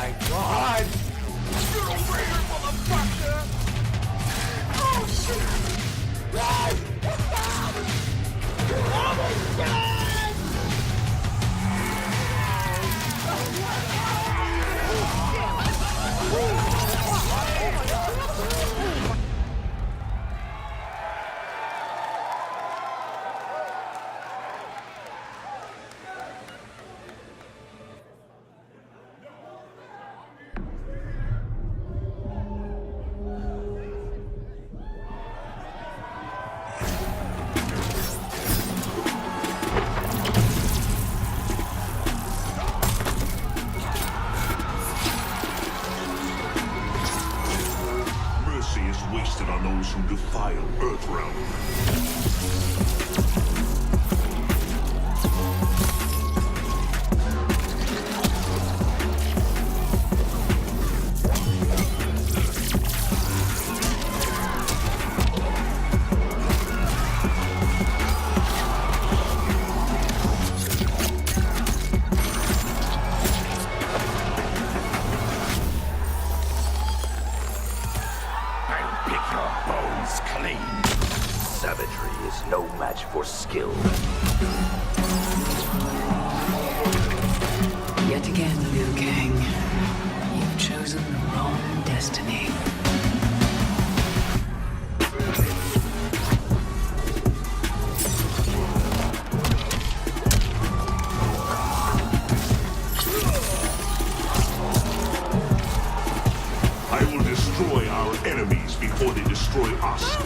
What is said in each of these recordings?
my god! Get over here, motherfucker! Oh shit! Run! Oh my god! Wasted on those who defile Earthrealm. Savagery is no match for skill. Yet again, Liu Kang, you've chosen the wrong destiny. I will destroy our enemies before they destroy us.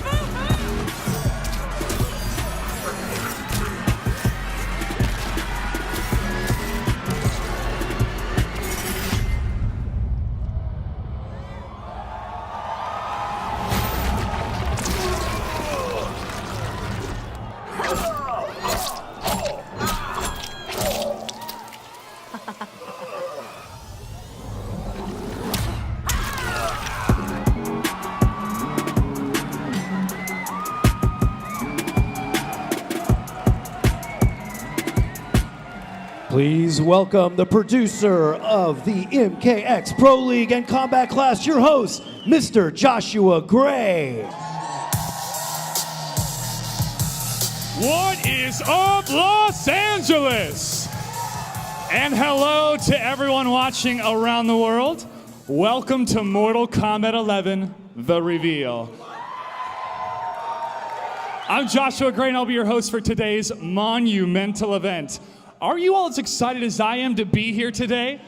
Please welcome the producer of the MKX Pro League and Combat Class, your host, Mr. Joshua Gray. What is up, Los Angeles? And hello to everyone watching around the world. Welcome to Mortal Kombat 11, The Reveal. I'm Joshua Gray, and I'll be your host for today's monumental event. Are you all as excited as I am to be here today?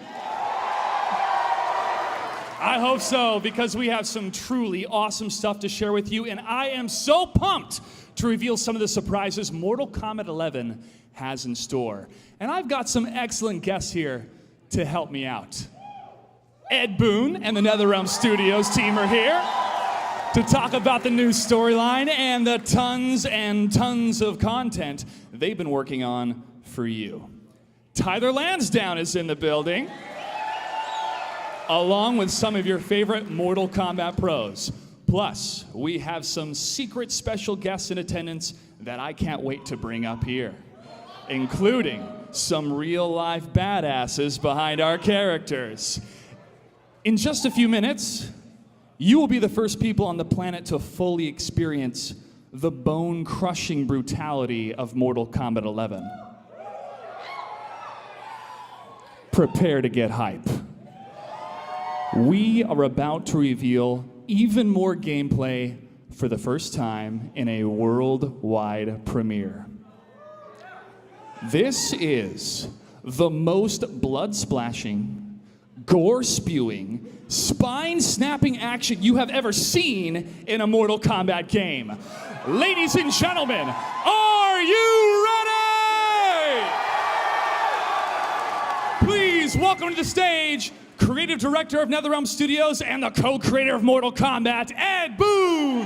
I hope so, because we have some truly awesome stuff to share with you, and I am so pumped to reveal some of the surprises Mortal Kombat 11 has in store. And I've got some excellent guests here to help me out. Ed Boon and the NetherRealm Studios team are here to talk about the new storyline and the tons and tons of content they've been working on for you. Tyler Lansdowne is in the building, along with some of your favorite Mortal Kombat pros. Plus, we have some secret special guests in attendance that I can't wait to bring up here, including some real-life badasses behind our characters. In just a few minutes, you will be the first people on the planet to fully experience the bone-crushing brutality of Mortal Kombat 11. Prepare to get hype. We are about to reveal even more gameplay for the first time in a worldwide premiere. This is the most blood-splashing, gore-spewing, spine-snapping action you have ever seen in a Mortal Kombat game. Ladies and gentlemen, are you ready? Please welcome to the stage Creative Director of NetherRealm Studios and the co-creator of Mortal Kombat, Ed Boon!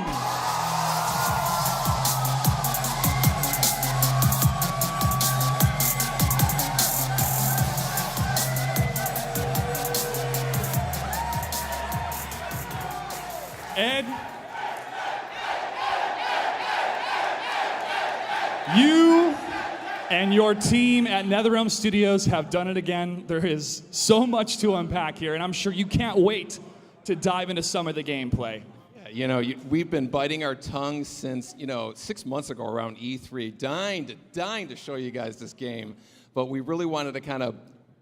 Ed, you and and your team at NetherRealm Studios have done it again. There is so much to unpack here, and I'm sure you can't wait to dive into some of the gameplay. You know, we've been biting our tongues since, 6 months ago around E3, dying to show you guys this game. But we really wanted to kind of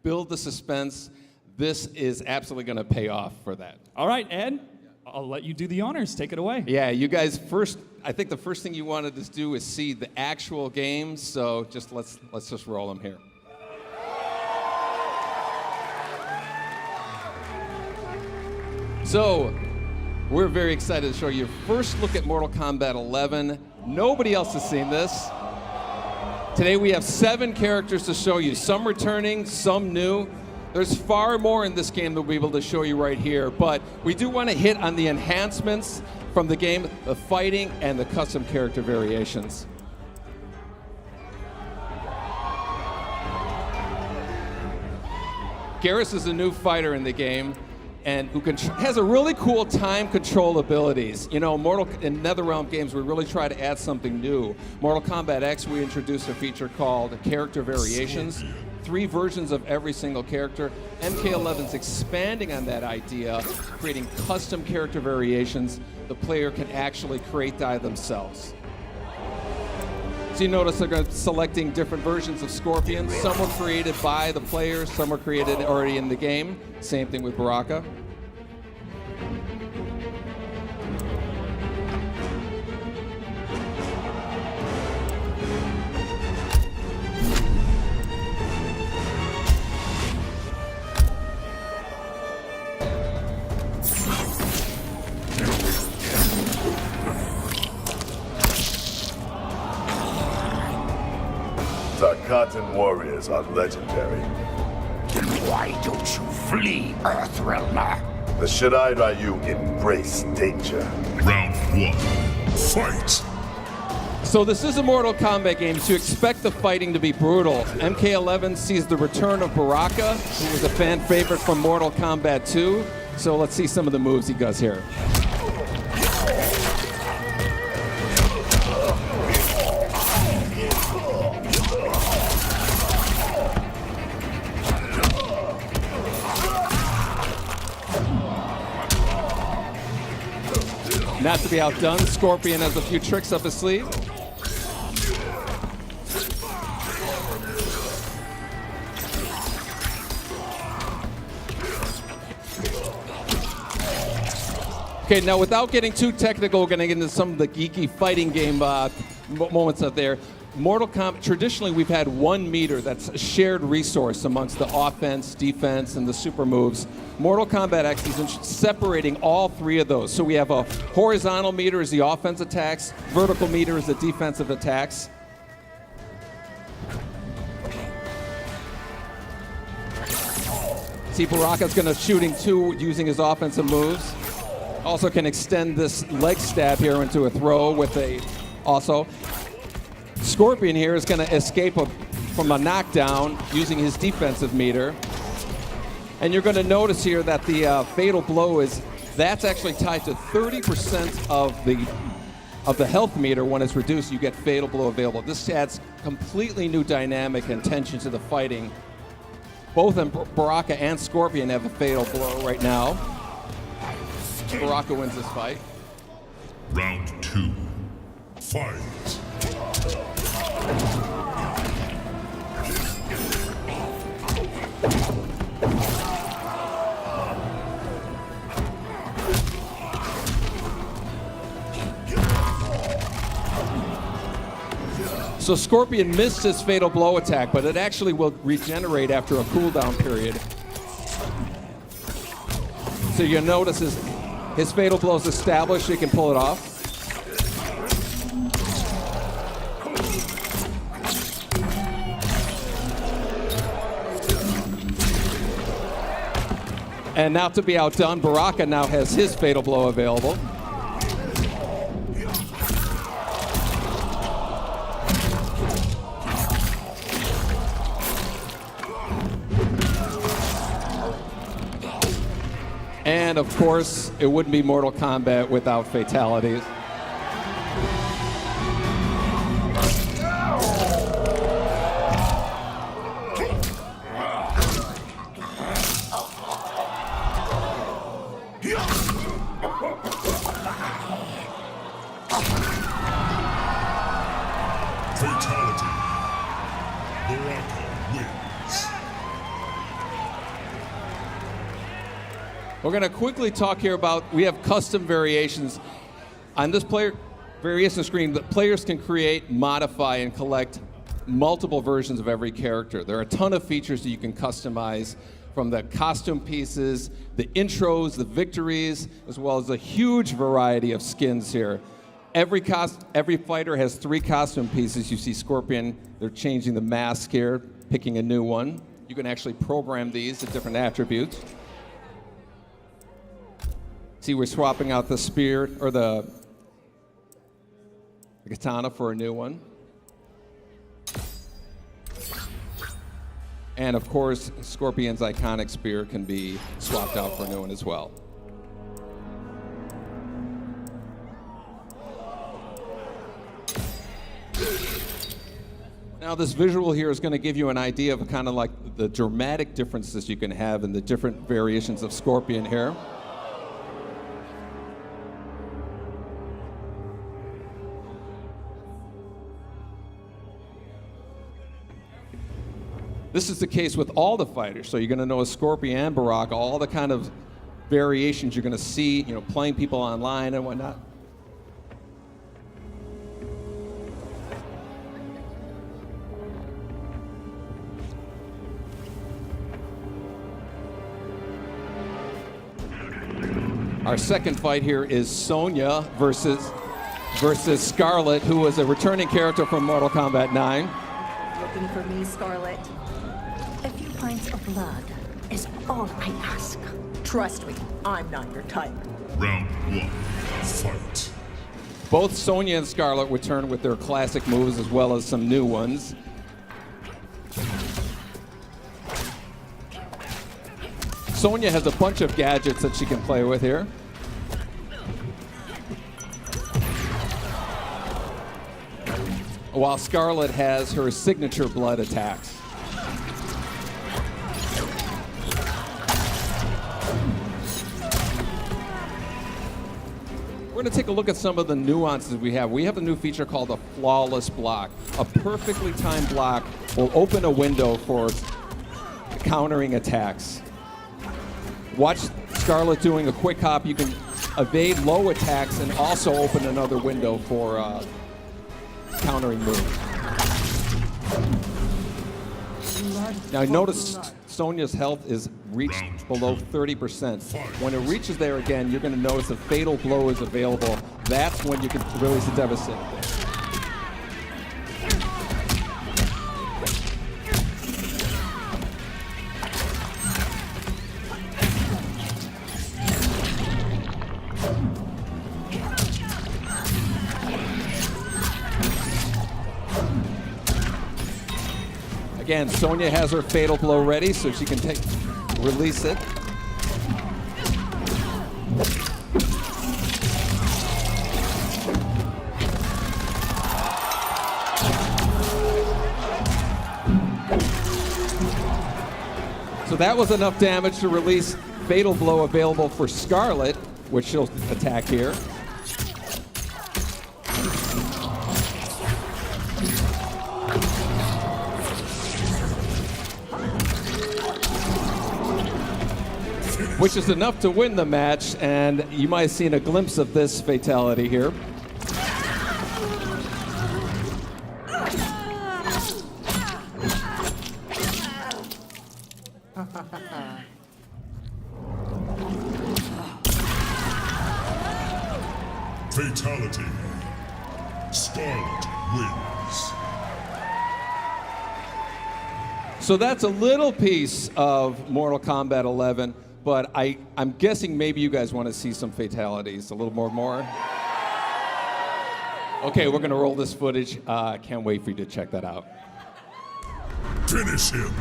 build the suspense. This is absolutely going to pay off for that. All right, Ed, I'll let you do the honors. Take it away. Yeah, you guys first, I think the first thing you wanted to do is see the actual game. So just let's just roll them here. So, we're very excited to show you first look at Mortal Kombat 11. Nobody else has seen this. Today we have 7 characters to show you, some returning, some new. There's far more in this game that we'll be able to show you right here, but we do want to hit on the enhancements from the game, the fighting, and the custom character variations. Garrus is a new fighter in the game, and who has a really cool time control abilities. You know, in NetherRealm games, we really try to add something new. Mortal Kombat X, we introduced a feature called Character Variations. 3 versions of every single character. MK11's expanding on that idea, creating custom character variations the player can actually create themselves. So you notice they're selecting different versions of Scorpion. Some were created by the players, some were created already in the game. Same thing with Baraka. Tarkatan warriors are legendary. Then why don't you flee, Earthrealmer? The Shirai Ryu embrace danger. Round 1. Fight! So this is a Mortal Kombat game, so you expect the fighting to be brutal. MK11 sees the return of Baraka, who was a fan favorite from Mortal Kombat 2. So let's see some of the moves he does here. Not to be outdone, Scorpion has a few tricks up his sleeve. Okay, now without getting too technical, we're going to get into some of the geeky fighting game moments out there. Mortal Kombat, traditionally we've had 1 meter that's a shared resource amongst the offense, defense, and the super moves. Mortal Kombat X is separating all 3 of those. So we have a horizontal meter as the offense attacks, vertical meter as the defensive attacks. See, Baraka's going to shooting 2 using his offensive moves. Also can extend this leg stab here into a throw with a also. Scorpion here is going to escape from a knockdown using his defensive meter. And you're going to notice here that the fatal blow that's actually tied to 30% of the health meter. When it's reduced, you get fatal blow available. This adds completely new dynamic and tension to the fighting. Both Baraka and Scorpion have a fatal blow right now. Baraka wins this fight. Round 2. Fight! So Scorpion missed his fatal blow attack, but it actually will regenerate after a cooldown period. So you'll notice his fatal blow is established, he can pull it off. And not to be outdone, Baraka now has his fatal blow available. And of course, it wouldn't be Mortal Kombat without fatalities. We're going to quickly talk here about, we have custom variations. On this player variation screen, the players can create, modify, and collect multiple versions of every character. There are a ton of features that you can customize, from the costume pieces, the intros, the victories, as well as a huge variety of skins here. Every fighter has 3 costume pieces. You see Scorpion, they're changing the mask here, picking a new one. You can actually program these at different attributes. See, we're swapping out the spear, or the katana for a new one. And of course, Scorpion's iconic spear can be swapped out for a new one as well. Now this visual here is going to give you an idea of kind of like the dramatic differences you can have in the different variations of Scorpion here. This is the case with all the fighters, so you're going to know Scorpion and Baraka, all the kind of variations you're going to see, you know, playing people online and whatnot. Our second fight here is Sonya versus Scarlet, who was a returning character from Mortal Kombat 9. Looking for me, Scarlet? A few pints of blood is all I ask. Trust me, I'm not your type. Round 1, fight. Both Sonya and Scarlet return with their classic moves as well as some new ones. Sonya has a bunch of gadgets that she can play with here. While Scarlet has her signature blood attacks. We're going to take a look at some of the nuances we have. We have a new feature called a flawless block. A perfectly timed block will open a window for countering attacks. Watch Scarlet doing a quick hop. You can evade low attacks and also open another window for countering moves. Now notice Sonya's health is reached below 30%. When it reaches there again, you're going to notice a fatal blow is available. That's when you can release a devastating blow. Again, Sonya has her fatal blow ready, so she can release it. So that was enough damage to release fatal blow available for Scarlet, which she'll attack here. Which is enough to win the match, and you might have seen a glimpse of this fatality here. Fatality. Scarlet wins. So that's a little piece of Mortal Kombat 11. But I'm guessing maybe you guys want to see some fatalities, a little more. Okay, we're going to roll this footage. Can't wait for you to check that out. Finish him.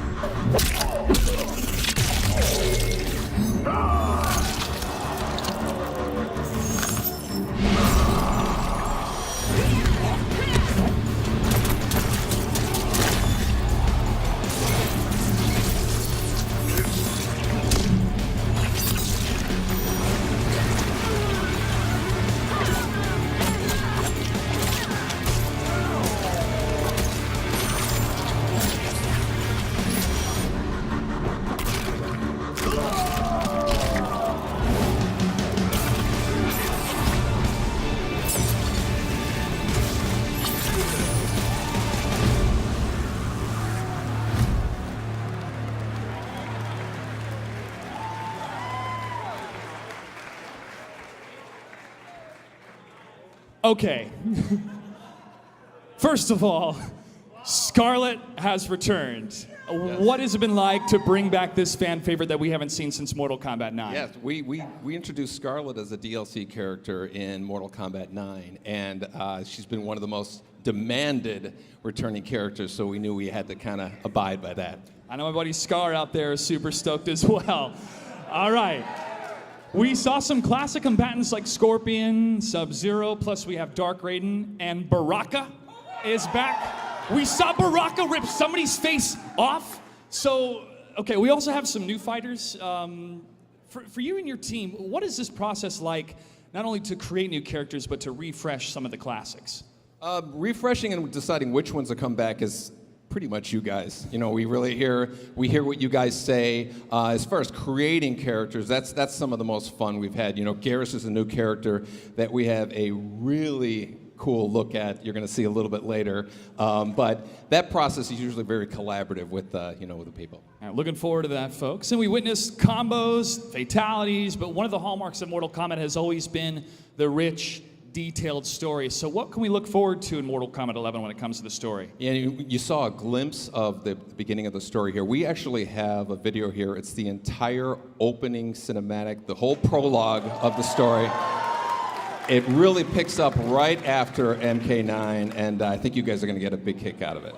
Okay. First of all, Scarlet has returned. What has it been like to bring back this fan favorite that we haven't seen since Mortal Kombat 9? Yes, we introduced Scarlet as a DLC character in Mortal Kombat 9, and she's been one of the most demanded returning characters, so we knew we had to kind of abide by that. I know my buddy Scar out there is super stoked as well. All right. We saw some classic combatants like Scorpion, Sub-Zero, plus we have Dark Raiden, and Baraka is back. We saw Baraka rip somebody's face off. So, okay, we also have some new fighters. For you and your team, what is this process like, not only to create new characters, but to refresh some of the classics? Refreshing and deciding which ones to come back is pretty much you guys. You know, we hear what you guys say. As far as creating characters, that's some of the most fun we've had. You know, Garrus is a new character that we have a really cool look at. You're going to see a little bit later. But that process is usually very collaborative with with the people. All right, looking forward to that, folks. And we witnessed combos, fatalities, but one of the hallmarks of Mortal Kombat has always been the rich, detailed story. So what can we look forward to in Mortal Kombat 11 when it comes to the story? Yeah, you saw a glimpse of the beginning of the story here. We actually have a video here. It's the entire opening cinematic, the whole prologue of the story. It really picks up right after MK9, and I think you guys are going to get a big kick out of it.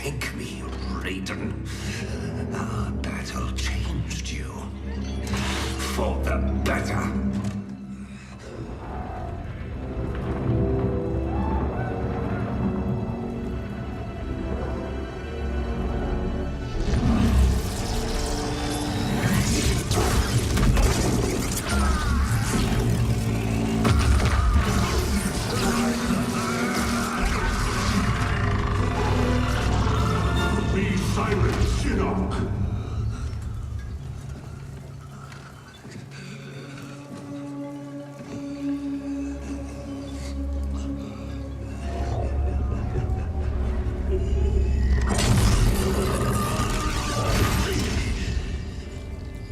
Thank me, Raiden. Our battle changed you. For the better.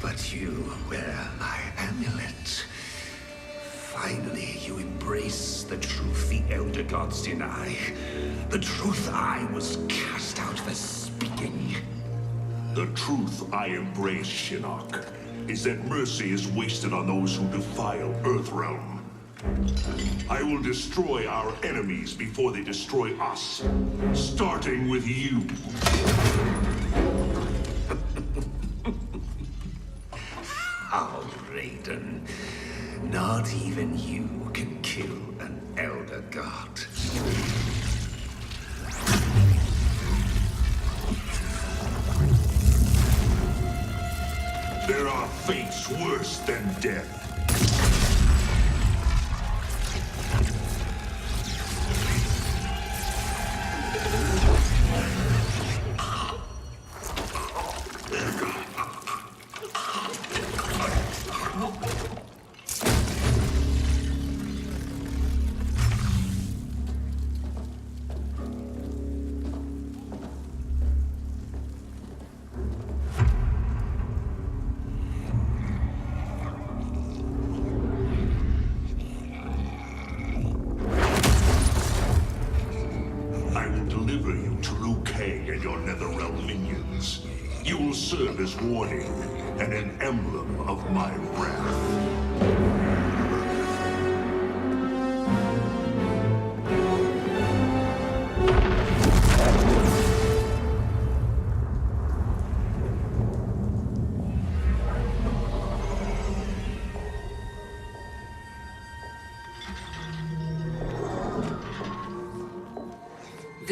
But you wear my amulet. Finally, you embrace the truth the Elder Gods deny. The truth I was cast out for speaking. The truth I embrace, Shinnok, is that mercy is wasted on those who defile Earthrealm. I will destroy our enemies before they destroy us, starting with you. How, Raiden? Not even you can kill an Elder God. There are fates worse than death. You will serve as warning and an emblem of my wrath.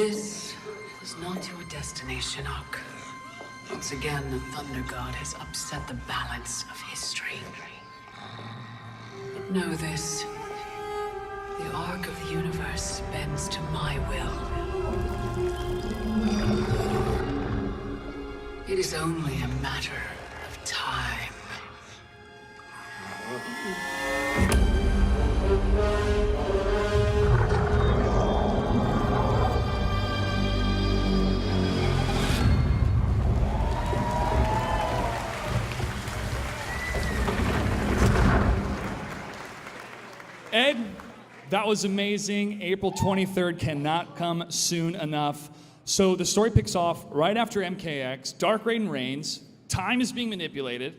This was not your destiny, Shinnok. Once again, the Thunder God has upset the balance of history. But know this. The arc of the universe bends to my will. It is only a matter of time. Ed, that was amazing. April 23rd cannot come soon enough. So the story picks off right after MKX. Dark Raiden reigns. Time is being manipulated.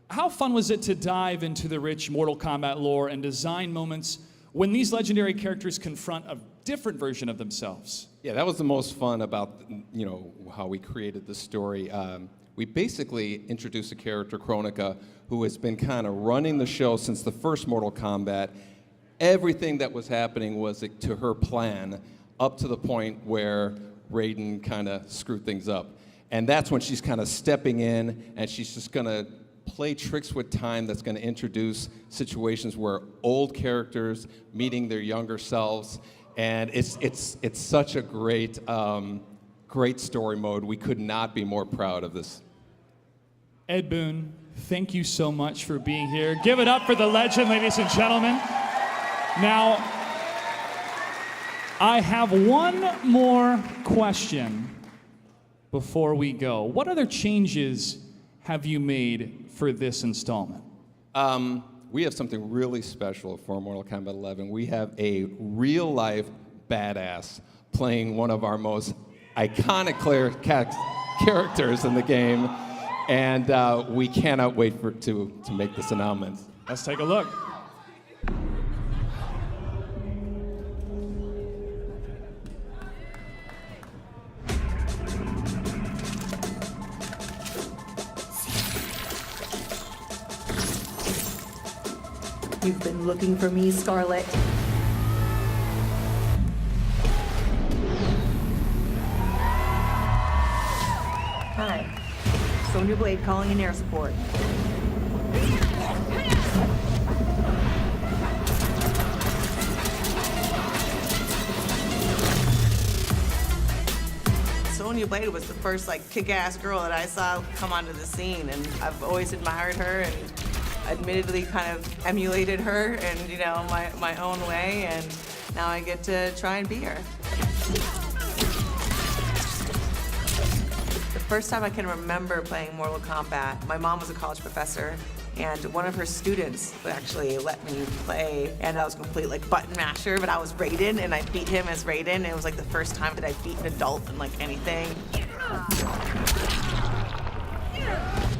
How fun was it to dive into the rich Mortal Kombat lore and design moments when these legendary characters confront a different version of themselves? Yeah, that was the most fun about, how we created the story. We basically introduced a character, Kronika, who has been kind of running the show since the first Mortal Kombat. Everything that was happening was to her plan, up to the point where Raiden kind of screwed things up. And that's when she's kind of stepping in, and she's just going to play tricks with time that's going to introduce situations where old characters meeting their younger selves. And it's such a great, great story mode. We could not be more proud of this. Ed Boon, thank you so much for being here. Give it up for the legend, ladies and gentlemen. Now, I have one more question before we go. What other changes have you made for this installment? We have something really special for Mortal Kombat 11. We have a real-life badass playing one of our most iconic characters in the game, and we cannot wait to make this announcement. Let's take a look. You've been looking for me, Scarlet. Hi. Sonya Blade calling in air support. Sonya Blade was the first kick-ass girl that I saw come onto the scene, and I've always admired her and admittedly kind of emulated her in, my own way, and now I get to try and be her. The first time I can remember playing Mortal Kombat, my mom was a college professor, and one of her students actually let me play, and I was a complete button masher, but I was Raiden, and I beat him as Raiden, and it was the first time that I beat an adult in anything.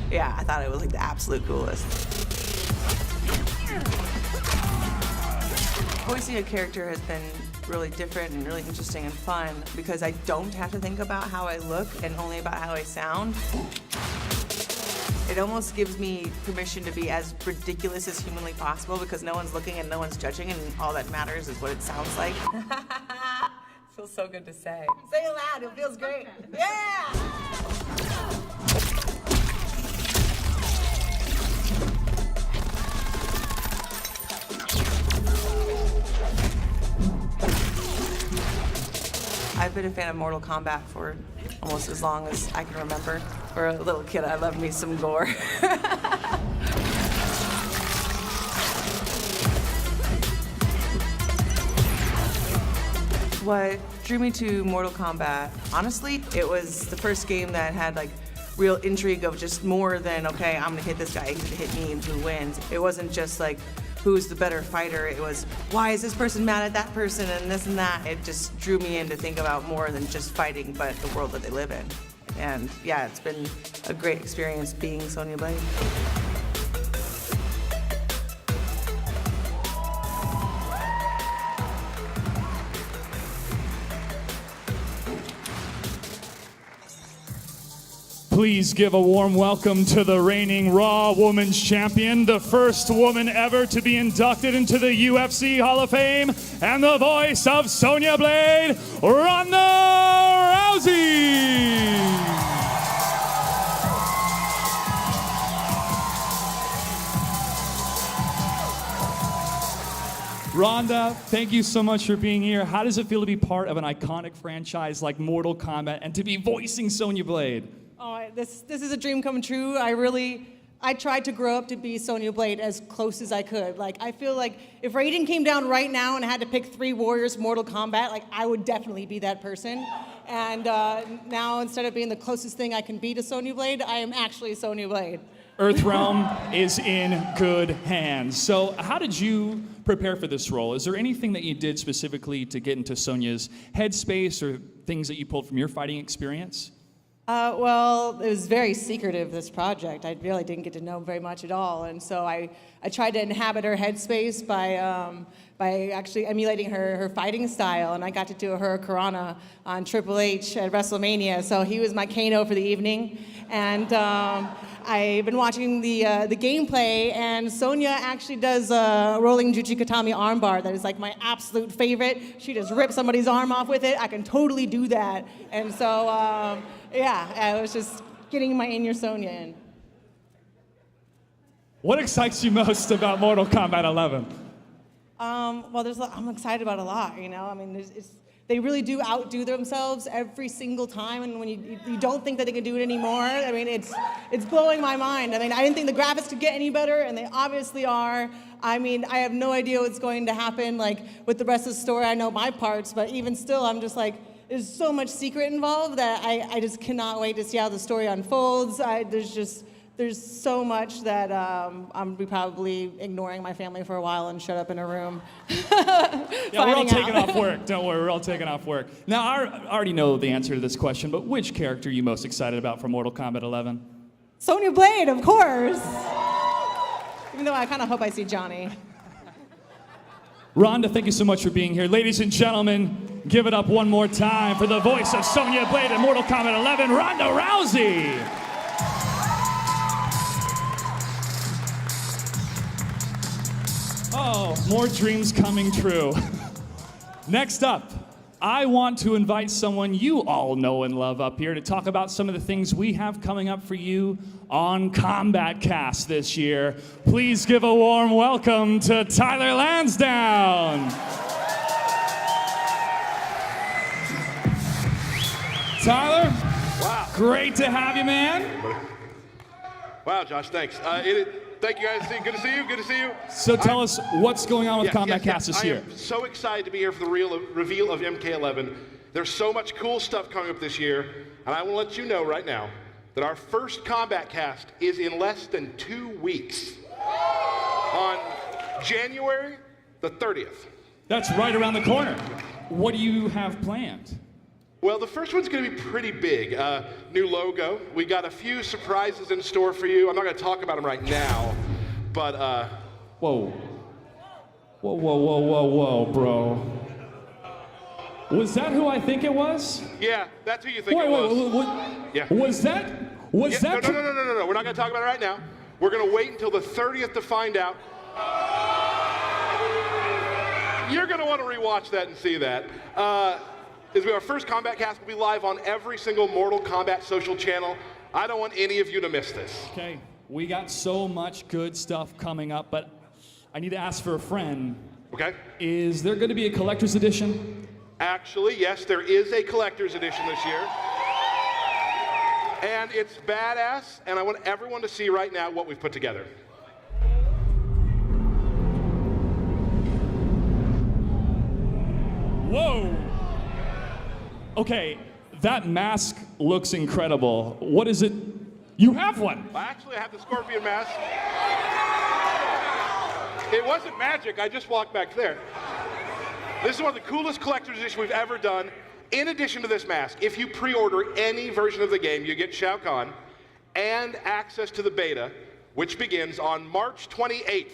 Yeah, I thought it was the absolute coolest. Voicing a character has been really different and really interesting and fun because I don't have to think about how I look and only about how I sound. It almost gives me permission to be as ridiculous as humanly possible because no one's looking and no one's judging, and all that matters is what it sounds like. Feels so good to say. Say it loud, it feels great. Yeah! I've been a fan of Mortal Kombat for almost as long as I can remember. For a little kid, I love me some gore. What drew me to Mortal Kombat, honestly, it was the first game that had real intrigue of just more than, okay, I'm gonna hit this guy, he's gonna hit me, and who wins. It wasn't just who's the better fighter. It was, why is this person mad at that person and this and that? It just drew me in to think about more than just fighting, but the world that they live in. And yeah, it's been a great experience being Sonya Blade. Please give a warm welcome to the reigning Raw Women's Champion, the first woman ever to be inducted into the UFC Hall of Fame, and the voice of Sonya Blade, Ronda Rousey. Ronda, thank you so much for being here. How does it feel to be part of an iconic franchise like Mortal Kombat and to be voicing Sonya Blade? Oh, this is a dream come true. I tried to grow up to be Sonya Blade as close as I could. Like, I feel like if Raiden came down right now and had to pick 3 warriors Mortal Kombat, like, I would definitely be that person. And now, instead of being the closest thing I can be to Sonya Blade, I am actually Sonya Blade. Earthrealm is in good hands. So how did you prepare for this role? Is there anything that you did specifically to get into Sonya's headspace or things that you pulled from your fighting experience? Well, it was very secretive, this project. I really didn't get to know very much at all. And so I tried to inhabit her headspace by actually emulating her fighting style. And I got to do a Hurricanrana on Triple H at WrestleMania. So he was my Kano for the evening. And I've been watching the gameplay, and Sonya actually does a rolling Juchikatami armbar that is like my absolute favorite. She just rips somebody's arm off with it. I can totally do that. And so, yeah, I was just getting my In Your Sonya in. What excites you most about Mortal Kombat 11? Well, I'm excited about a lot, you know? I mean, they really do outdo themselves every single time, and when you don't think that they can do it anymore, I mean, it's blowing my mind. I mean, I didn't think the graphics could get any better, and they obviously are. I mean, I have no idea what's going to happen, like, with the rest of the story. I know my parts, but even still, I'm just like, there's so much secret involved that I just cannot wait to see how the story unfolds. There's so much that I'm probably ignoring my family for a while and shut up in a room. Yeah, we're all taking off work. Don't worry, we're all taking off work. Now, I already know the answer to this question, but which character are you most excited about for Mortal Kombat 11? Sonya Blade, of course. Even though I kind of hope I see Johnny. Ronda, thank you so much for being here. Ladies and gentlemen, give it up one more time for the voice of Sonya Blade in Mortal Kombat 11, Ronda Rousey. Oh, more dreams coming true. Next up, I want to invite someone you all know and love up here to talk about some of the things we have coming up for you on Kombat Cast this year. Please give a warm welcome to Tyler Lansdowne. Tyler, wow, great to have you, man. Wow, Josh, thanks. Thank you guys. Good to see you. Good to see you. So tell us what's going on with Kombat Cast this year. I am so excited to be here for the reveal of MK11. There's so much cool stuff coming up this year, and I will let you know right now that our first Kombat Cast is in less than 2 weeks on January the 30th. That's right around the corner. What do you have planned? Well, the first one's going to be pretty big. New logo. We got a few surprises in store for you. I'm not going to talk about them right now, but Whoa. Whoa, bro. Was that who I think it was? Yeah, that's who you think it was. Yeah. Was that? No. We're not going to talk about it right now. We're going to wait until the 30th to find out. You're going to want to rewatch that and see that. This will be our first Kombat Cast. Will be live on every single Mortal Kombat social channel. I don't want any of you to miss this. Okay, we got so much good stuff coming up, but I need to ask for a friend. Okay. Is there going to be a collector's edition? Actually, yes, there is a collector's edition this year. And it's badass, and I want everyone to see right now what we've put together. Whoa! Okay, that mask looks incredible. What is it? You have one! Actually, I have the Scorpion mask. It wasn't magic, I just walked back there. This is one of the coolest collector's editions we've ever done. In addition to this mask, if you pre-order any version of the game, you get Shao Kahn and access to the beta, which begins on March 28th.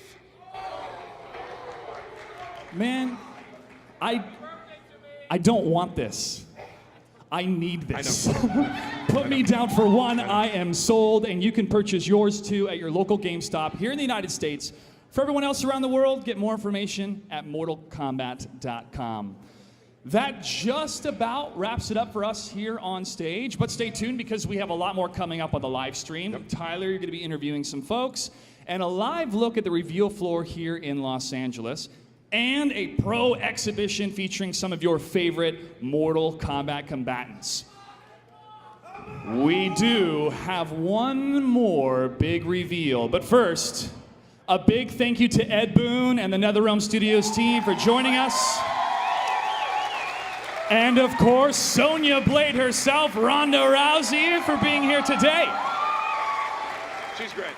Man, I don't want this. I need this. Put me down for one. I am sold, and you can purchase yours too at your local GameStop here in the United States. For everyone else around the world, get more information at mortalkombat.com. That just about wraps it up for us here on stage, but stay tuned because we have a lot more coming up on the live stream. Yep. Tyler, you're going to be interviewing some folks, and a live look at the reveal floor here in Los Angeles, and a pro exhibition featuring some of your favorite Mortal Kombat combatants. We do have one more big reveal, but first, a big thank you to Ed Boon and the NetherRealm Studios team for joining us. And of course, Sonya Blade herself, Ronda Rousey, for being here today. She's great.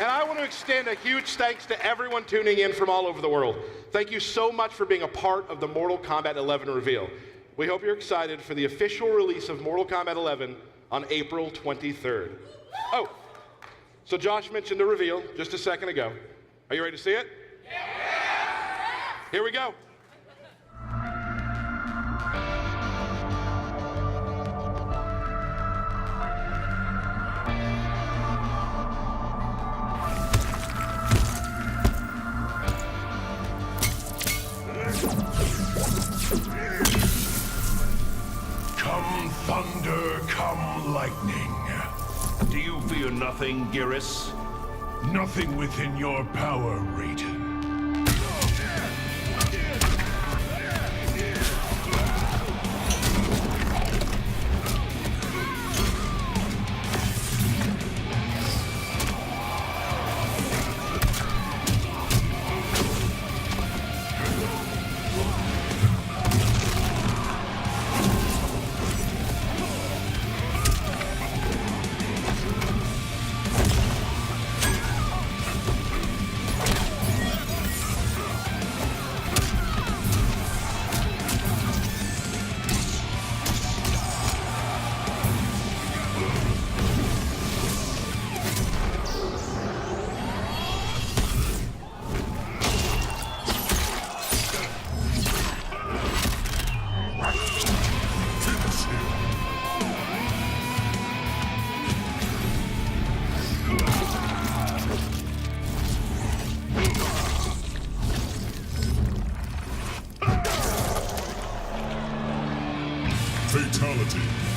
And I want to extend a huge thanks to everyone tuning in from all over the world. Thank you so much for being a part of the Mortal Kombat 11 reveal. We hope you're excited for the official release of Mortal Kombat 11 on April 23rd. Oh, so Josh mentioned the reveal just a second ago. Are you ready to see it? Yeah! Here we go. Come thunder, come lightning. Do you fear nothing, Geras? Nothing within your power, Raiden. Fatality.